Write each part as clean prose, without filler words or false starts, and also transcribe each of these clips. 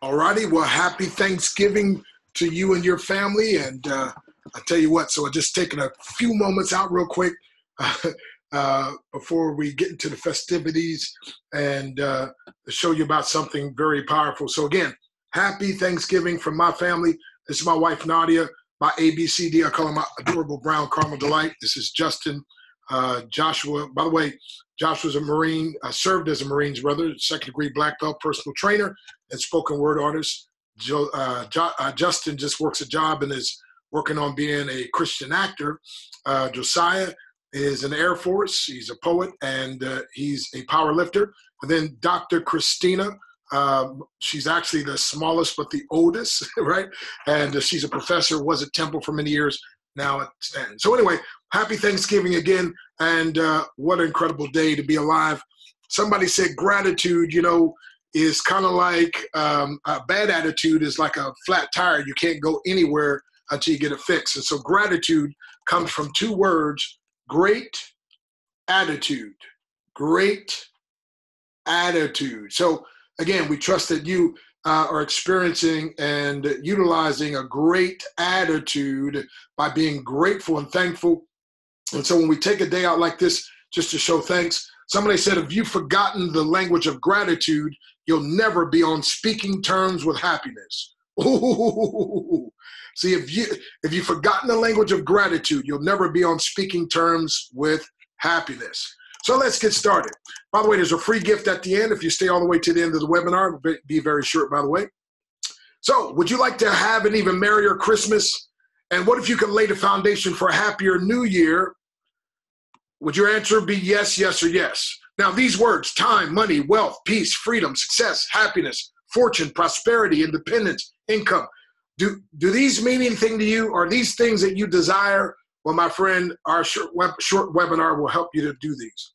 All righty. Well, happy Thanksgiving to you and your family. And I tell you what, so I'm just taking a few moments out real quick before we get into the festivities and show you about something very powerful. So again, happy Thanksgiving from my family. This is my wife, Nadia, my ABCD. I call her my adorable brown caramel delight. This is Justin, Joshua. By the way, Joshua's a Marine, served as a Marine's brother, second degree black belt personal trainer and spoken word artist. Justin just works a job and is working on being a Christian actor. Josiah is in the Air Force. He's a poet and he's a power lifter. And then Dr. Christina, she's actually the smallest but the oldest, right? And she's a professor, was at Temple for many years, now at Stanton. So anyway, happy Thanksgiving again, and what an incredible day to be alive. Somebody said gratitude, is kind of like a bad attitude is like a flat tire. You can't go anywhere until you get it fixed. And so gratitude comes from two words: great attitude. Great attitude. So again, we trust that you are experiencing and utilizing a great attitude by being grateful and thankful. And so when we take a day out like this just to show thanks, somebody said, if you've forgotten the language of gratitude, you'll never be on speaking terms with happiness. Ooh. See, if you've forgotten the language of gratitude, you'll never be on speaking terms with happiness. So let's get started. By the way, there's a free gift at the end. If you stay all the way to the end of the webinar, it'll be very short, by the way. So would you like to have an even merrier Christmas? And what if you could lay the foundation for a happier new year? Would your answer be yes, yes, or yes? Now, these words: time, money, wealth, peace, freedom, success, happiness, fortune, prosperity, independence, income. Do these mean anything to you? Are these things that you desire? Well, my friend, our short webinar will help you to do these.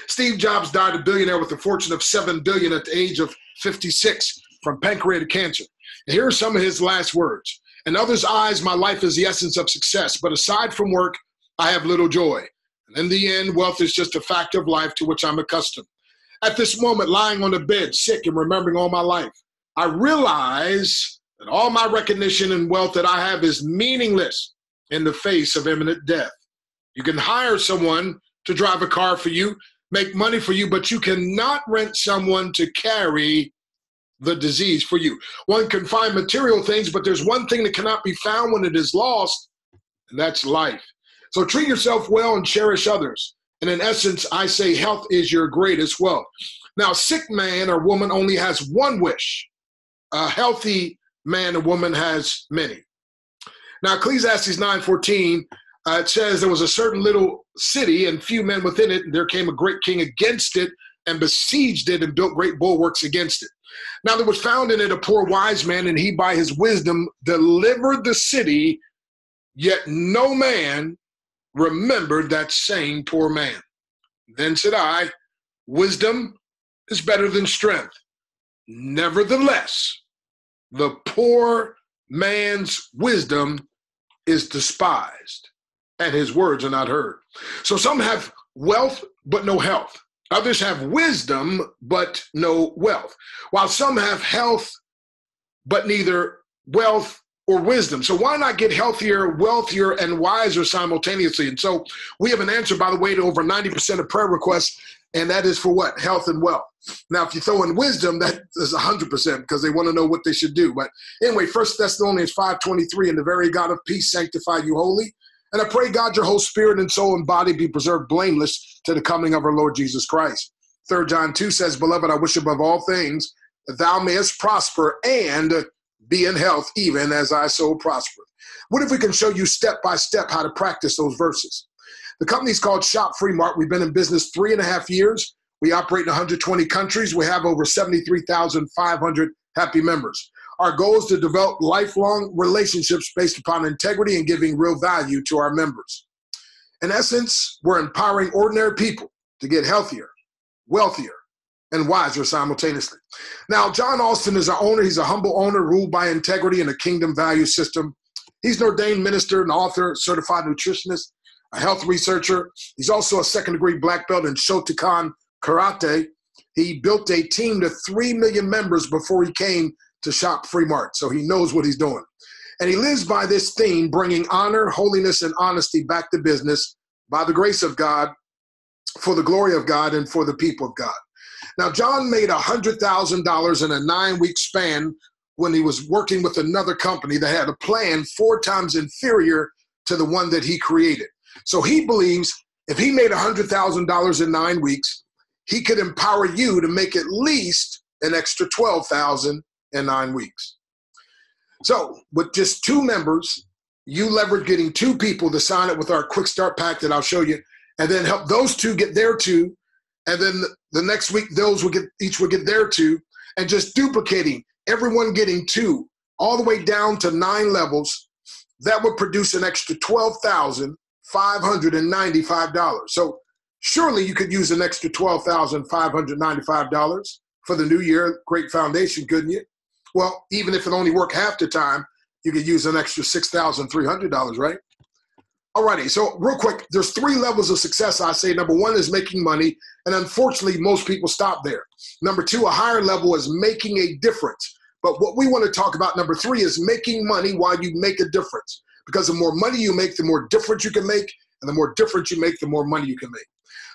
Steve Jobs died a billionaire with a fortune of $7 billion at the age of 56 from pancreatic cancer. And here are some of his last words. In others' eyes, my life is the essence of success, but aside from work, I have little joy. And in the end, wealth is just a fact of life to which I'm accustomed. At this moment, lying on the bed, sick and remembering all my life, I realize that all my recognition and wealth that I have is meaningless in the face of imminent death. You can hire someone to drive a car for you, make money for you, but you cannot rent someone to carry the disease for you. One can find material things, but there's one thing that cannot be found when it is lost, and that's life. So treat yourself well and cherish others. And in essence, I say health is your greatest wealth. Now, a sick man or woman only has one wish. A healthy man or woman has many. Now, Ecclesiastes 9:14, it says there was a certain little city and few men within it, and there came a great king against it and besieged it and built great bulwarks against it. Now, there was found in it a poor wise man, and he by his wisdom delivered the city, yet no man remembered that same poor man. Then said I, wisdom is better than strength. Nevertheless, the poor man's wisdom is despised, and his words are not heard. So some have wealth, but no health. Others have wisdom, but no wealth. While some have health, but neither wealth or wisdom. So why not get healthier, wealthier, and wiser simultaneously? And so we have an answer, by the way, to over 90% of prayer requests, and that is for what? Health and wealth. Now, if you throw in wisdom, that is 100% because they want to know what they should do. But anyway, 1 Thessalonians 5:23, and the very God of peace sanctify you wholly. And I pray, God, your whole spirit and soul and body be preserved blameless to the coming of our Lord Jesus Christ. 3 John 2 says, beloved, I wish above all things that thou mayest prosper and be in health, even as thy soul prospereth. What if we can show you step by step how to practice those verses? The company is called Shop Free Mart. We've been in business 3.5 years. We operate in 120 countries. We have over 73,500 happy members. Our goal is to develop lifelong relationships based upon integrity and giving real value to our members. In essence, we're empowering ordinary people to get healthier, wealthier, and wiser simultaneously. Now, John Austin is our owner. He's a humble owner ruled by integrity and a kingdom value system. He's an ordained minister, an author, certified nutritionist, a health researcher. He's also a second-degree black belt in Shotokan Karate. He built a team to 3 million members before he came to shop Free Mart, so he knows what he's doing. And he lives by this theme, bringing honor, holiness, and honesty back to business by the grace of God, for the glory of God, and for the people of God. Now, John made $100,000 in a 9-week span when he was working with another company that had a plan 4 times inferior to the one that he created. So he believes if he made $100,000 in 9 weeks, he could empower you to make at least an extra $12,000 in 9 weeks. So with just 2 members, you leverage getting 2 people to sign up with our quick start pack that I'll show you, and then help those 2 get their 2. And then the next week, those each will get their 2, and just duplicating, everyone getting 2, all the way down to 9 levels. That would produce an extra $12,595. So surely you could use an extra $12,595 for the new year. Great foundation, couldn't you? Well, even if it only worked half the time, you could use an extra $6,300, right? Alrighty, so real quick, there's 3 levels of success, I say. Number 1 is making money, and unfortunately, most people stop there. Number 2, a higher level is making a difference. But what we want to talk about, number 3, is making money while you make a difference. Because the more money you make, the more difference you can make, and the more difference you make, the more money you can make.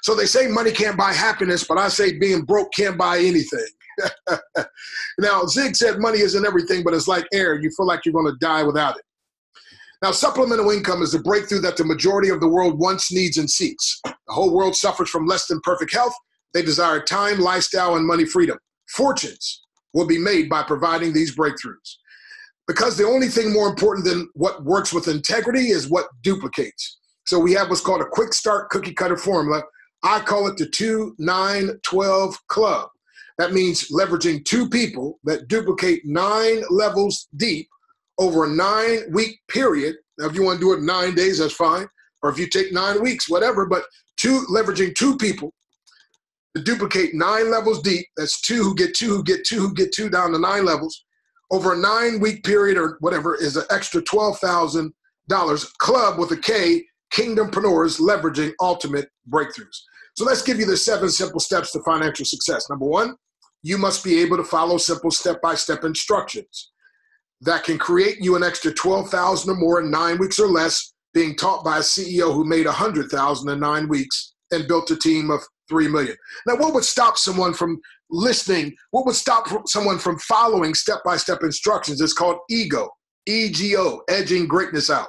So they say money can't buy happiness, but I say being broke can't buy anything. Now, Zig said money isn't everything, but it's like air. You feel like you're going to die without it. Now, supplemental income is the breakthrough that the majority of the world wants, needs, and seeks. The whole world suffers from less than perfect health. They desire time, lifestyle, and money freedom. Fortunes will be made by providing these breakthroughs. Because the only thing more important than what works with integrity is what duplicates. So we have what's called a quick start cookie cutter formula. I call it the 2-9-12 club. That means leveraging 2 people that duplicate 9 levels deep over a 9-week period. Now, if you want to do it in 9 days, that's fine. Or if you take 9 weeks, whatever. But leveraging 2 people to duplicate 9 levels deep. That's 2 who get 2, who get 2, who get 2 down to 9 levels. Over a 9-week period or whatever is an extra $12,000 club with a K, Kingdompreneurs leveraging ultimate breakthroughs. So let's give you the 7 simple steps to financial success. Number 1, you must be able to follow simple step-by-step instructions that can create you an extra $12,000 or more in 9 weeks or less, being taught by a CEO who made $100,000 in 9 weeks and built a team of $3 million. Now, what would stop someone from listening? What would stop someone from following step-by-step instructions? It's called ego, E-G-O, edging greatness out.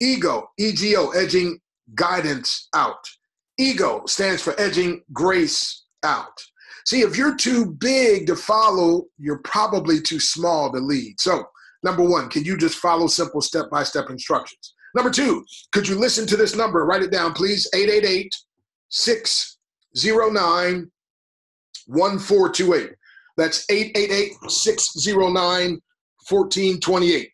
Ego, E-G-O, edging guidance out. Ego stands for edging grace out. See, if you're too big to follow, you're probably too small to lead. So, number 1, can you just follow simple step-by-step instructions? Number 2, could you listen to this number? Write it down, please. 888-609-1428. That's 888-609-1428.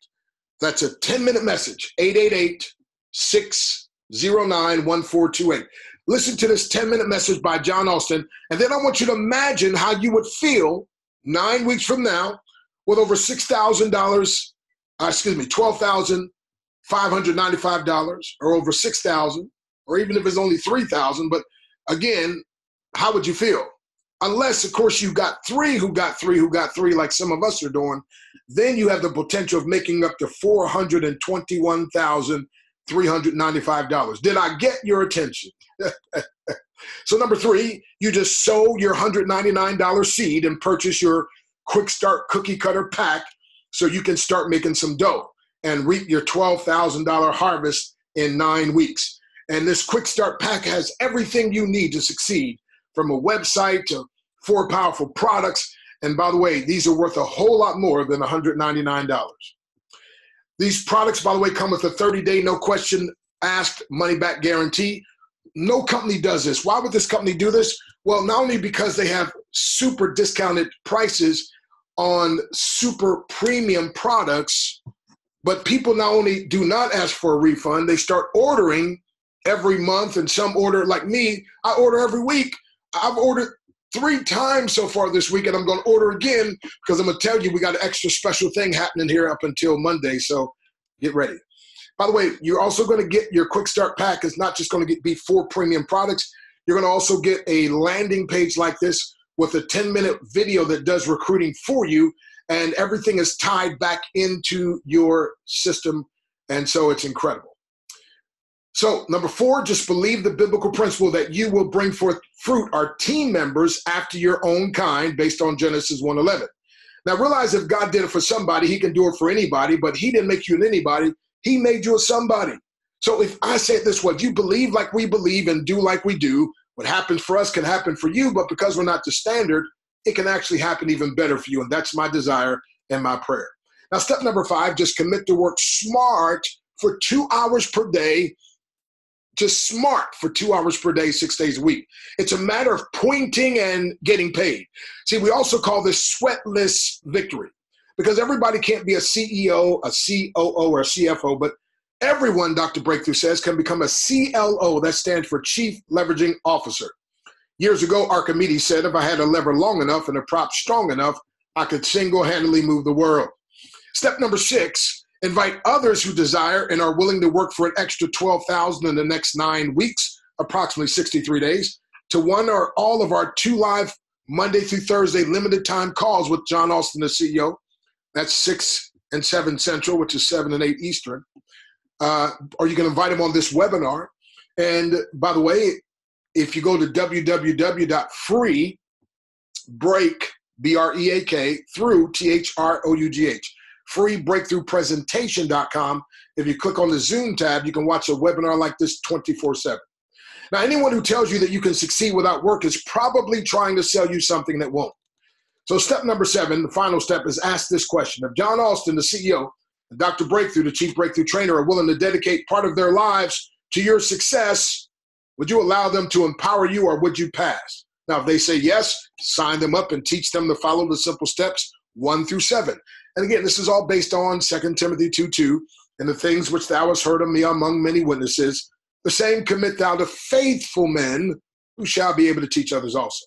That's a 10-minute message. 888-609-1428. Listen to this 10-minute message by John Austin, and then I want you to imagine how you would feel 9 weeks from now with over $12,595, or over $6,000, or even if it's only $3,000. But again, how would you feel? Unless, of course, you got 3 who got 3 who got 3, like some of us are doing, then you have the potential of making up to $421,395. Did I get your attention? So number 3, you just sow your $199 seed and purchase your quick start cookie cutter pack so you can start making some dough and reap your $12,000 harvest in 9 weeks. And this quick start pack has everything you need to succeed, from a website to 4 powerful products. And by the way, these are worth a whole lot more than $199. These products, by the way, come with a 30-day, no question asked money-back guarantee. No company does this. Why would this company do this? Well, not only because they have super discounted prices on super premium products, but people not only do not ask for a refund, they start ordering every month, and some order, like me, I order every week. I've ordered 3 times so far this week, and I'm going to order again because I'm going to tell you we got an extra special thing happening here up until Monday, so get ready. By the way, you're also going to get your quick start pack. It's not just going to be 4 premium products. You're going to also get a landing page like this with a 10-minute video that does recruiting for you, and everything is tied back into your system, and so it's incredible. So number 4, just believe the biblical principle that you will bring forth fruit are team members after your own kind, based on Genesis 1:11. Now realize if God did it for somebody, he can do it for anybody, but he didn't make you an anybody. He made you a somebody. So if I say it this way, if you believe like we believe and do like we do, what happens for us can happen for you, but because we're not the standard, it can actually happen even better for you. And that's my desire and my prayer. Now, step number 5, just commit to work smart for 2 hours per day. Just smart for 2 hours per day, 6 days a week. It's a matter of pointing and getting paid. See, we also call this sweatless victory, because everybody can't be a CEO, a COO, or a CFO, but everyone, Dr. Breakthrough says, can become a CLO. That stands for Chief Leveraging Officer. Years ago, Archimedes said, if I had a lever long enough and a prop strong enough, I could single-handedly move the world. Step number 6, invite others who desire and are willing to work for an extra $12,000 in the next 9 weeks, approximately 63 days, to one or all of our 2 live Monday through Thursday limited time calls with John Austin, the CEO. That's 6 and 7 Central, which is 7 and 8 Eastern. Or you can invite them on this webinar. And by the way, if you go to www.freebreak, BREAK, through THROUGH, freebreakthroughpresentation.com. If you click on the Zoom tab, you can watch a webinar like this 24/7. Now, anyone who tells you that you can succeed without work is probably trying to sell you something that won't. So step number 7, the final step, is ask this question. If John Austin, the CEO, and Dr. Breakthrough, the Chief Breakthrough Trainer, are willing to dedicate part of their lives to your success, would you allow them to empower you, or would you pass? Now, if they say yes, sign them up and teach them to follow the simple steps 1 through 7. And again, this is all based on 2 Timothy 2:2, and the things which thou hast heard of me among many witnesses, the same commit thou to faithful men who shall be able to teach others also.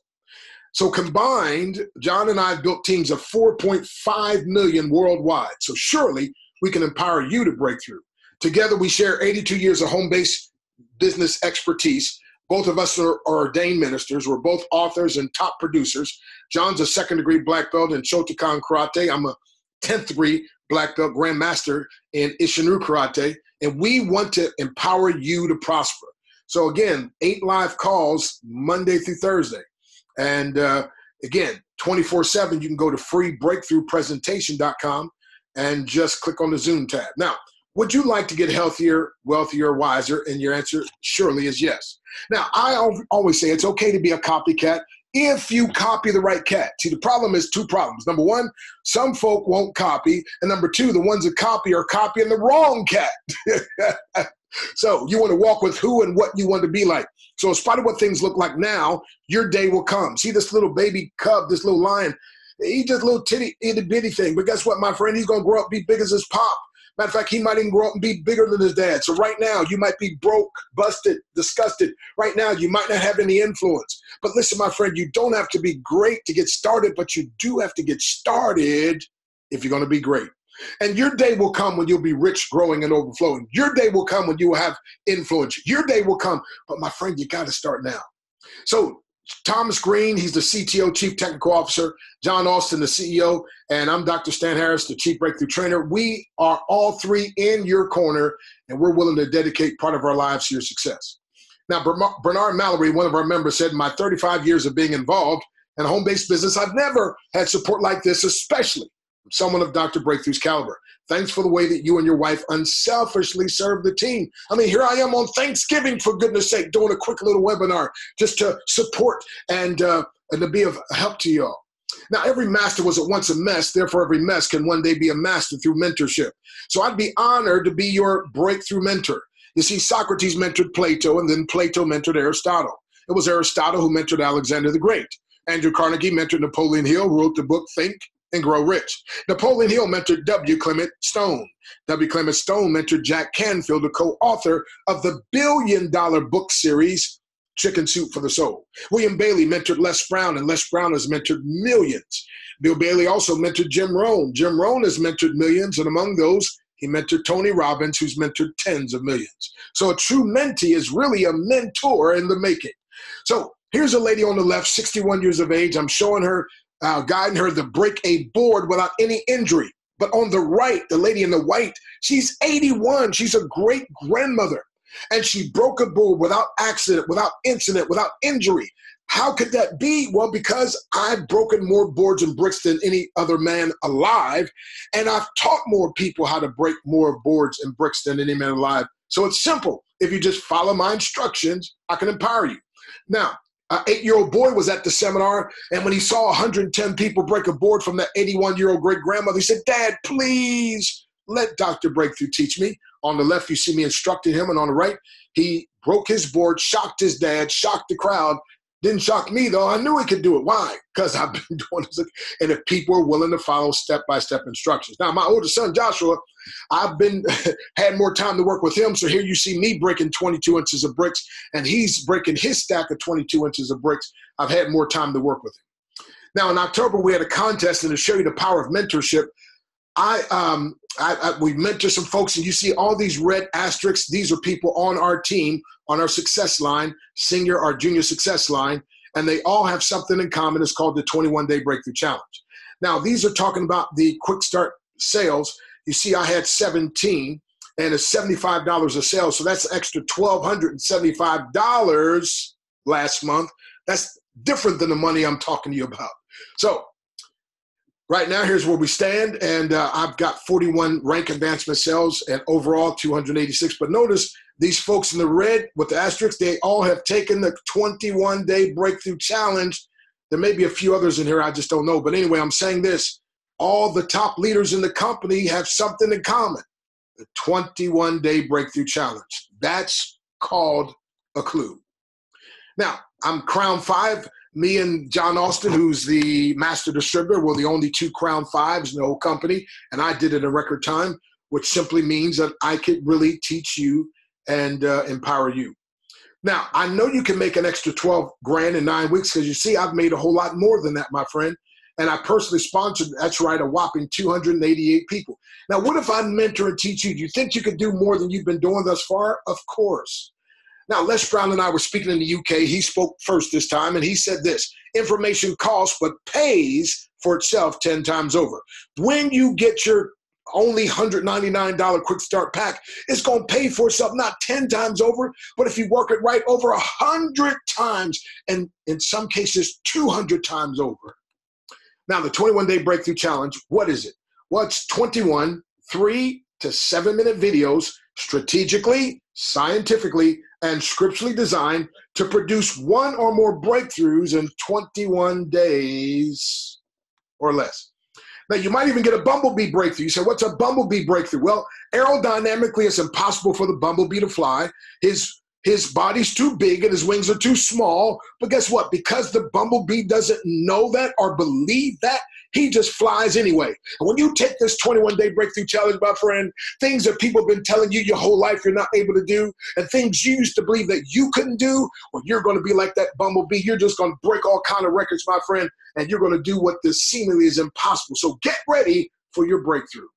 So combined, John and I have built teams of 4.5 million worldwide. So surely we can empower you to break through. Together, we share 82 years of home-based business expertise. Both of us are ordained ministers. We're both authors and top producers. John's a 2nd-degree black belt in Shotokan Karate. I'm a 10th-degree black belt grandmaster in Isshinryu Karate. And we want to empower you to prosper. So again, 8 live calls Monday through Thursday. And again, 24/7, you can go to freebreakthroughpresentation.com and just click on the Zoom tab. Now, would you like to get healthier, wealthier, wiser? And your answer surely is yes. Now, I always say it's okay to be a copycat if you copy the right cat. See, the problem is 2 problems. Number 1, some folk won't copy. And number 2, the ones that copy are copying the wrong cat. So you want to walk with who and what you want to be like. So in spite of what things look like now, your day will come. See this little baby cub, this little lion, he's just a little itty bitty thing. But guess what, my friend? He's going to grow up, be big as his pop. Matter of fact, he might even grow up and be bigger than his dad. So right now, you might be broke, busted, disgusted. Right now, you might not have any influence. But listen, my friend, you don't have to be great to get started, but you do have to get started if you're going to be great. And your day will come when you'll be rich, growing, and overflowing. Your day will come when you will have influence. Your day will come. But my friend, you got to start now. So Thomas Green, he's the CTO, Chief Technical Officer. John Austin, the CEO. And I'm Dr. Stan Harris, the Chief Breakthrough Trainer. We are all 3 in your corner, and we're willing to dedicate part of our lives to your success. Now, Bernard Mallory, one of our members, said, in my 35 years of being involved in a home-based business, I've never had support like this, especially from someone of Dr. Breakthrough's caliber. Thanks for the way that you and your wife unselfishly serve the team. I mean, here I am on Thanksgiving, for goodness sake, doing a quick little webinar just to support and to be of help to y'all. Now, every master was at once a mess. Therefore, every mess can one day be a master through mentorship. So I'd be honored to be your breakthrough mentor. You see, Socrates mentored Plato, and then Plato mentored Aristotle. It was Aristotle who mentored Alexander the Great. Andrew Carnegie mentored Napoleon Hill, who wrote the book Think and Grow Rich. Napoleon Hill mentored W. Clement Stone. W. Clement Stone mentored Jack Canfield, the co-author of the billion-dollar book series, Chicken Soup for the Soul. William Bailey mentored Les Brown, and Les Brown has mentored millions. Bill Bailey also mentored Jim Rohn. Jim Rohn has mentored millions, and among those, he mentored Tony Robbins, who's mentored tens of millions. So a true mentee is really a mentor in the making. So Here's a lady on the left, 61 years of age. I'm showing her, guiding her to break a board without any injury. But on the right, the lady in the white, she's 81. She's a great grandmother. And she broke a board without accident, without incident, without injury. How could that be? Well, because I've broken more boards and bricks than any other man alive. And I've taught more people how to break more boards and bricks than any man alive. So it's simple. If you just follow my instructions, I can empower you. Now, an 8-year-old boy was at the seminar, and when he saw 110 people break a board from that 81-year-old great-grandmother, he said, "Dad, please let Dr. Breakthrough teach me." On the left, you see me instructing him, and on the right, he broke his board, shocked his dad, shocked the crowd. Didn't shock me, though. I knew he could do it. Why? Because I've been doing this, and if people are willing to follow step-by-step instructions. Now, my oldest son, Joshua, I've been had more time to work with him, so here you see me breaking 22 inches of bricks, and he's breaking his stack of 22 inches of bricks. I've had more time to work with him. Now, in October, we had a contest, and to show you the power of mentorship, we mentor some folks, and you see all these red asterisks. These are people on our team, on our success line, senior or junior success line, and they all have something in common. It's called the 21-Day Breakthrough Challenge. Now, these are talking about the quick start sales. You see, I had 17, and it's $75 a sale, so that's an extra $1,275 last month. That's different than the money I'm talking to you about. So right now, here's where we stand, and I've got 41 rank advancement sales and overall 286. But notice these folks in the red with the asterisks, they all have taken the 21-Day Breakthrough Challenge. There may be a few others in here, I just don't know. But anyway, I'm saying this. All the top leaders in the company have something in common. The 21-Day Breakthrough Challenge. That's called a clue. Now, I'm Crown 5. Me and John Austin, who's the master distributor, were the only 2 Crown 5s in the whole company, and I did it in record time, which simply means that I could really teach you and empower you. Now, I know you can make an extra 12 grand in 9 weeks because you see I've made a whole lot more than that, my friend, and I personally sponsored, that's right, a whopping 288 people. Now, what if I mentor and teach you? Do you think you could do more than you've been doing thus far? Of course. Now, Les Brown and I were speaking in the UK. He spoke first this time, and he said this: information costs but pays for itself 10 times over. When you get your only $199 quick start pack, it's going to pay for itself not 10 times over, but if you work it right, over 100 times, and in some cases 200 times over. Now, the 21-Day Breakthrough Challenge, what is it? Well, it's 21 3 to 7 minute videos strategically, scientifically, and scripturally designed to produce 1 or more breakthroughs in 21 days or less. Now, you might even get a bumblebee breakthrough. You say, what's a bumblebee breakthrough? Well, aerodynamically, it's impossible for the bumblebee to fly. His body's too big and his wings are too small. But guess what? Because the bumblebee doesn't know that or believe that, he just flies anyway. And when you take this 21-Day Breakthrough Challenge, my friend, things that people have been telling you your whole life you're not able to do, and things you used to believe that you couldn't do, well, you're going to be like that bumblebee. You're just going to break all kind of records, my friend, and you're going to do what this seemingly is impossible. So get ready for your breakthrough.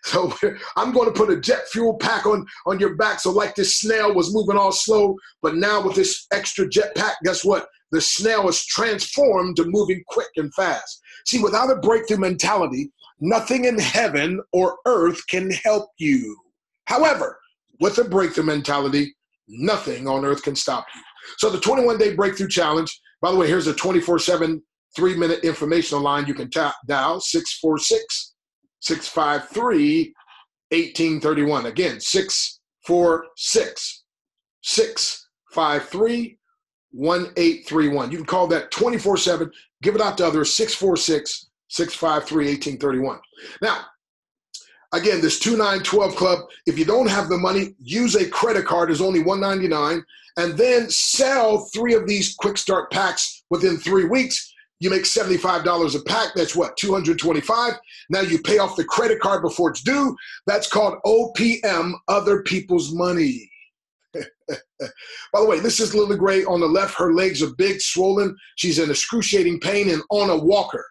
So I'm going to put a jet fuel pack on your back. So like this snail was moving all slow, but now with this extra jet pack, guess what? The snail is transformed to moving quick and fast. See, without a breakthrough mentality, nothing in heaven or earth can help you. However, with a breakthrough mentality, nothing on earth can stop you. So the 21-Day Breakthrough Challenge, by the way, here's a 24/7 3-minute informational line you can dial, 646-653-1831. Again, 646-653-1831. You can call that 24/7. Give it out to others, 646-653-1831. Now, again, this 2912 Club, if you don't have the money, use a credit card. It's only $199. And then sell 3 of these quick start packs within 3 weeks. You make $75 a pack. That's what, $225. Now you pay off the credit card before it's due. That's called OPM, other people's money. By the way, this is Lily Gray on the left. Her legs are big, swollen. She's in excruciating pain and on a walker.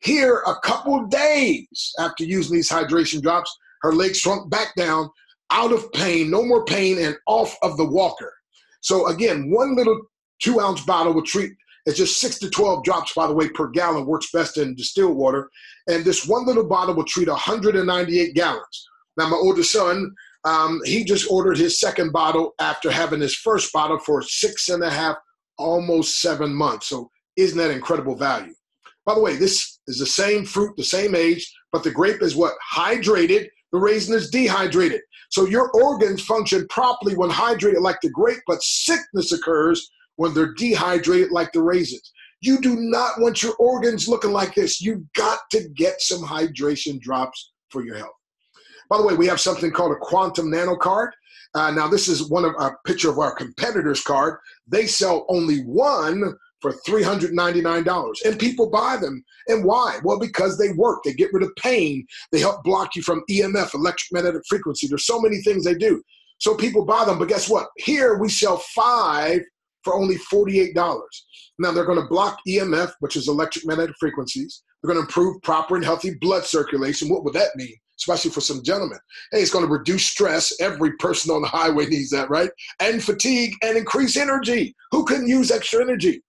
Here, a couple days after using these hydration drops, her legs shrunk back down, out of pain, no more pain, and off of the walker. So again, one little 2-ounce bottle will treat It's just 6 to 12 drops, by the way, per gallon. Works best in distilled water. And this one little bottle will treat 198 gallons. Now, my oldest son, he just ordered his second bottle after having his first bottle for 6.5, almost 7 months. So isn't that incredible value? By the way, this is the same fruit, the same age, but the grape is what? Hydrated. The raisin is dehydrated. So your organs function properly when hydrated like the grape, but sickness occurs when they're dehydrated like the raisins. You do not want your organs looking like this. You've got to get some hydration drops for your health. By the way, we have something called a Quantum Nano card. Now, this is a picture of our competitor's card. They sell only one for $399, and people buy them. And why? Well, because they work. They get rid of pain. They help block you from EMF, electromagnetic frequency. There's so many things they do. So people buy them, but guess what? Here we sell 5 for only $48. Now, they're going to block EMF, which is electromagnetic frequencies. They're going to improve proper and healthy blood circulation. What would that mean? Especially for some gentlemen. Hey, it's going to reduce stress. Every person on the highway needs that, right? And fatigue and increase energy. Who couldn't use extra energy?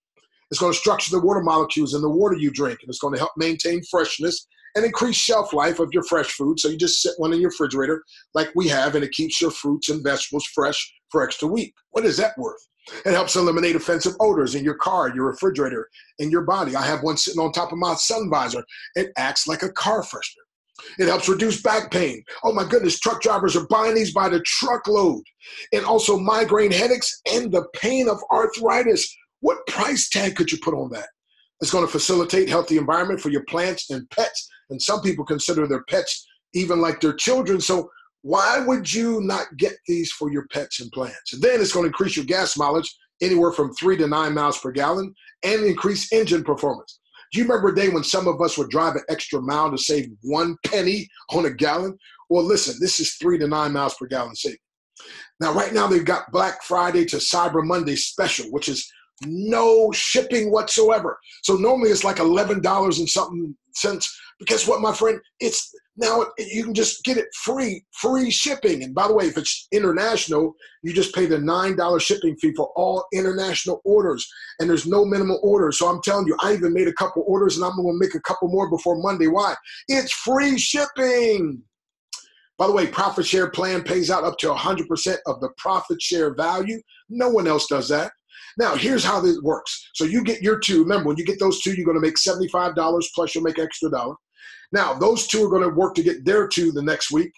It's going to structure the water molecules in the water you drink, and it's going to help maintain freshness and increase shelf life of your fresh food. So you just sit one in your refrigerator like we have, and it keeps your fruits and vegetables fresh for extra week. What is that worth? It helps eliminate offensive odors in your car, your refrigerator, in your body. I have one sitting on top of my sun visor. It acts like a car freshener. It helps reduce back pain. Oh my goodness, truck drivers are buying these by the truckload. And also migraine headaches and the pain of arthritis. What price tag could you put on that? It's going to facilitate healthy environment for your plants and pets. And some people consider their pets even like their children. So why would you not get these for your pets and plants? And then it's going to increase your gas mileage anywhere from 3 to 9 miles per gallon and increase engine performance. Do you remember a day when some of us would drive an extra mile to save 1 penny on a gallon? Well, listen, this is 3 to 9 miles per gallon saving. Now, right now, they've got Black Friday to Cyber Monday special, which is no shipping whatsoever. So normally it's like $11 and something cents. But guess what, my friend? It's now you can just get it free shipping. And by the way, if it's international, you just pay the $9 shipping fee for all international orders. And there's no minimum order. So I'm telling you, I even made a couple orders and I'm going to make a couple more before Monday. Why? It's free shipping. By the way, profit share plan pays out up to 100% of the profit share value. No one else does that. Now, here's how this works. So you get your 2. Remember, when you get those 2, you're going to make $75 plus you'll make extra $1. Now, those 2 are going to work to get their 2 the next week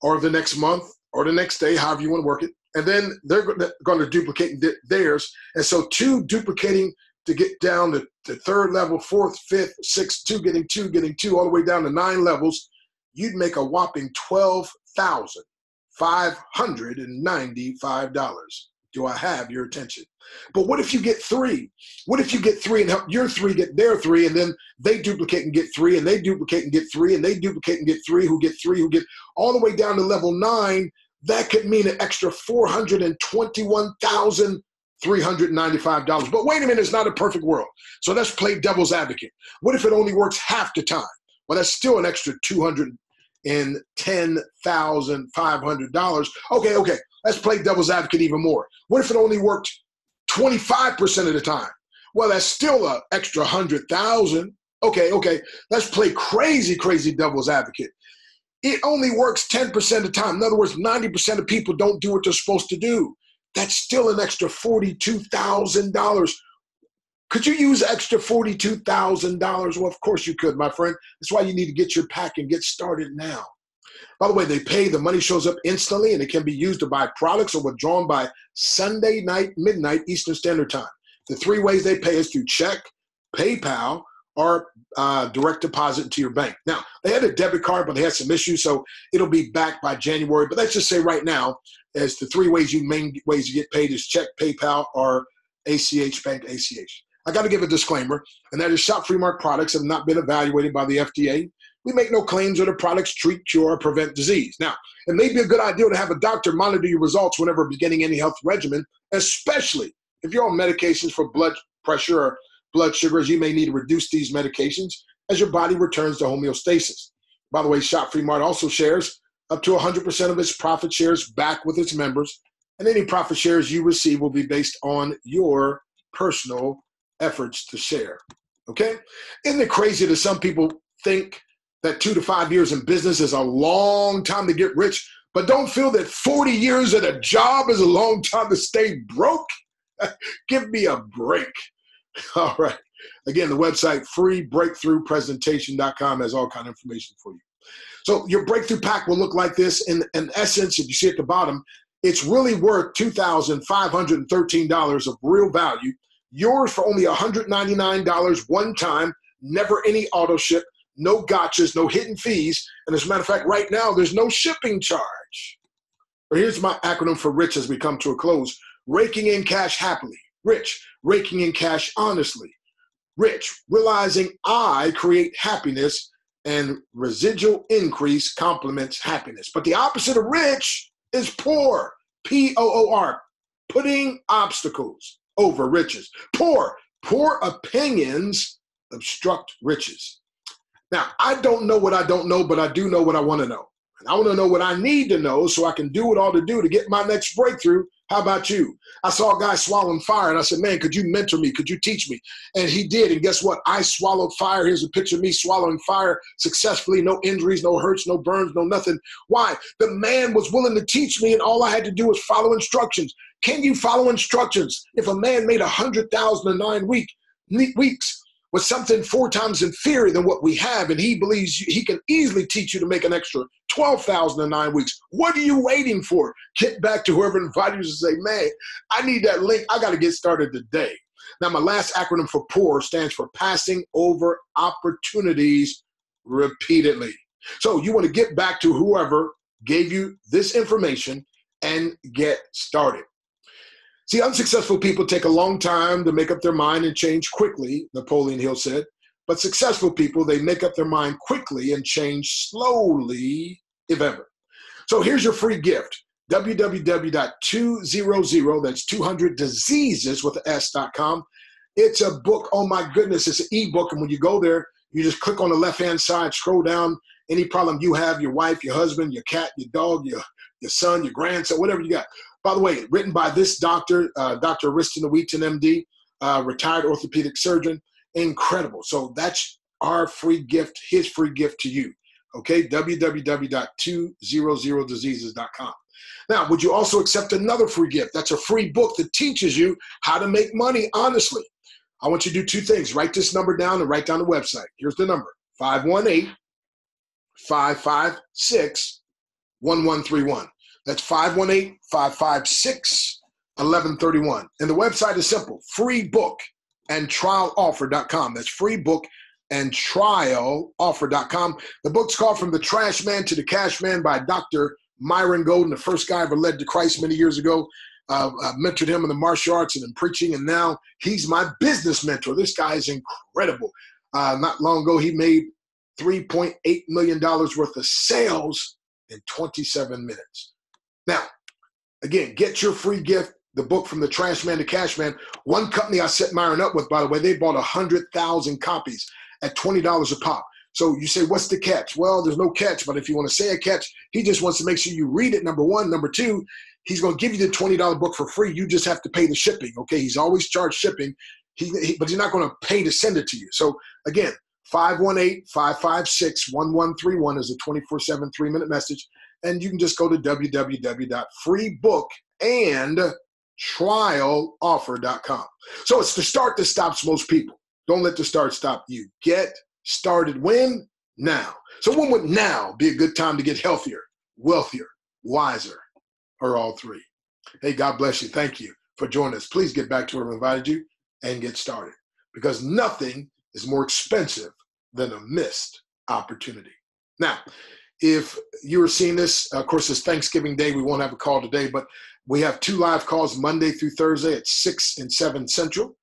or the next month or the next day, however you want to work it. And then they're going to duplicate theirs. And so 2 duplicating to get down to the 3rd level, 4th, 5th, 6th, 2 getting 2, all the way down to 9 levels. You'd make a whopping $12,595. Do I have your attention? But what if you get 3? What if you get 3 and help your 3 get their 3, and then they duplicate and get 3, and they duplicate and get 3, and they duplicate and get 3, who get 3, who get all the way down to level 9? That could mean an extra $421,395. But wait a minute, it's not a perfect world. So let's play devil's advocate. What if it only works half the time? Well, that's still an extra $210,500. Okay. Let's play devil's advocate even more. What if it only worked 25% of the time? Well, that's still an extra $100,000. Okay. Let's play crazy devil's advocate. It only works 10% of the time. In other words, 90% of people don't do what they're supposed to do. That's still an extra $42,000. Could you use extra $42,000? Well, of course you could, my friend. That's why you need to get your pack and get started now. By the way, they pay, the money shows up instantly, and it can be used to buy products or withdrawn by Sunday night, midnight, Eastern Standard Time. The 3 ways they pay is through check, PayPal, or direct deposit into your bank. Now, they had a debit card, but they had some issues, so it'll be back by January. But let's just say right now, as the 3 main ways you get paid is check, PayPal, or ACH, Bank ACH. I got to give a disclaimer, and that is Shop Free Mark products have not been evaluated by the FDA. We make no claims that the products treat, cure, or prevent disease. Now, it may be a good idea to have a doctor monitor your results whenever beginning any health regimen, especially if you're on medications for blood pressure or blood sugars. You may need to reduce these medications as your body returns to homeostasis. By the way, Shop Free Mart also shares up to 100% of its profit shares back with its members, and any profit shares you receive will be based on your personal efforts to share. Okay? Isn't it crazy that some people think that 2 to 5 years in business is a long time to get rich, but don't feel that 40 years at a job is a long time to stay broke? Give me a break. All right. Again, the website, freebreakthroughpresentation.com, has all kind of information for you. So your breakthrough pack will look like this. In essence, if you see at the bottom, it's really worth $2,513 of real value. Yours for only $199 one time, never any auto ship, no gotchas, no hidden fees. And as a matter of fact, right now, there's no shipping charge. But here's my acronym for RICH as we come to a close. Raking in cash happily. Rich, raking in cash honestly. Rich, realizing I create happiness, and residual increase complements happiness. But the opposite of rich is poor, P-O-O-R, putting obstacles over riches. Poor opinions obstruct riches. Now, I don't know what I don't know, but I do know what I want to know. And I want to know what I need to know so I can do what all to do to get my next breakthrough. How about you? I saw a guy swallowing fire, and I said, man, could you mentor me? Could you teach me? And he did, and guess what? I swallowed fire. Here's a picture of me swallowing fire successfully. No injuries, no hurts, no burns, no nothing. Why? The man was willing to teach me, and all I had to do was follow instructions. Can you follow instructions? If a man made 100,000 in 9 weeks with something 4 times inferior than what we have, and he believes he can easily teach you to make an extra 12,000 in 9 weeks. What are you waiting for? Get back to whoever invited you and say, man, I need that link. I got to get started today. Now, my last acronym for POUR stands for passing over opportunities repeatedly. So you want to get back to whoever gave you this information and get started. See, unsuccessful people take a long time to make up their mind and change quickly, Napoleon Hill said. But successful people, they make up their mind quickly and change slowly, if ever. So here's your free gift, www.200, that's 200 diseases with the S.com. It's a book. Oh my goodness, it's an ebook. And when you go there, you just click on the left-hand side, scroll down, any problem you have, your wife, your husband, your cat, your dog, your son, your grandson, whatever you got. By the way, written by this doctor, Dr. Ariston Wheaton, MD, retired orthopedic surgeon. Incredible. So that's our free gift, his free gift to you. Okay, www.200diseases.com. Now, would you also accept another free gift? That's a free book that teaches you how to make money honestly. I want you to do 2 things. Write this number down and write down the website. Here's the number, 518-556-1131. That's 518-556-1131. And the website is simple, freebookandtrialoffer.com. That's freebookandtrialoffer.com. The book's called From the Trash Man to the Cash Man by Dr. Myron Golden, the first guy I ever led to Christ many years ago. I mentored him in the martial arts and in preaching, and now he's my business mentor. This guy is incredible. Not long ago, he made $3.8 million worth of sales in 27 minutes. Now, again, get your free gift, the book From the Trash Man to Cash Man. One company I set Myron up with, by the way, they bought 100,000 copies at $20 a pop. So you say, what's the catch? Well, there's no catch, but if you want to say a catch, he just wants to make sure you read it, number one. Number two, he's going to give you the $20 book for free. You just have to pay the shipping, okay? He's always charged shipping, but he's not going to pay to send it to you. So, again, 518-556-1131 is a 24/7 3-minute message. And you can just go to www.freebookandtrialoffer.com. So it's the start that stops most people. Don't let the start stop you. Get started when? Now. So when would now be a good time to get healthier, wealthier, wiser, or all 3? Hey, God bless you. Thank you for joining us. Please get back to whoever invited you and get started, because nothing is more expensive than a missed opportunity. Now, if you are seeing this, of course, it's Thanksgiving Day. We won't have a call today, but we have 2 live calls Monday through Thursday at 6 and 7 Central,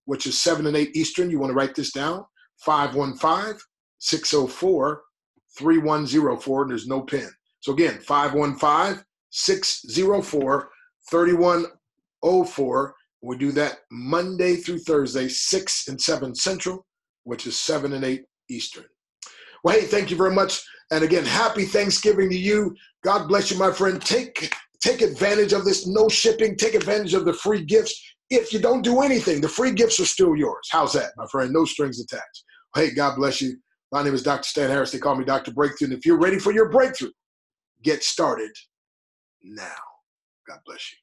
which is 7 and 8 Eastern. You want to write this down, 515-604-3104, and there's no pin. So again, 515-604-3104. We do that Monday through Thursday, 6 and 7 Central, which is 7 and 8 Eastern. Well, hey, thank you very much. And again, happy Thanksgiving to you. God bless you, my friend. Take advantage of this no shipping. Take advantage of the free gifts. if you don't do anything, the free gifts are still yours. How's that, my friend? No strings attached. Hey, God bless you. My name is Dr. Stan Harris. They call me Dr. Breakthrough. And if you're ready for your breakthrough, get started now. God bless you.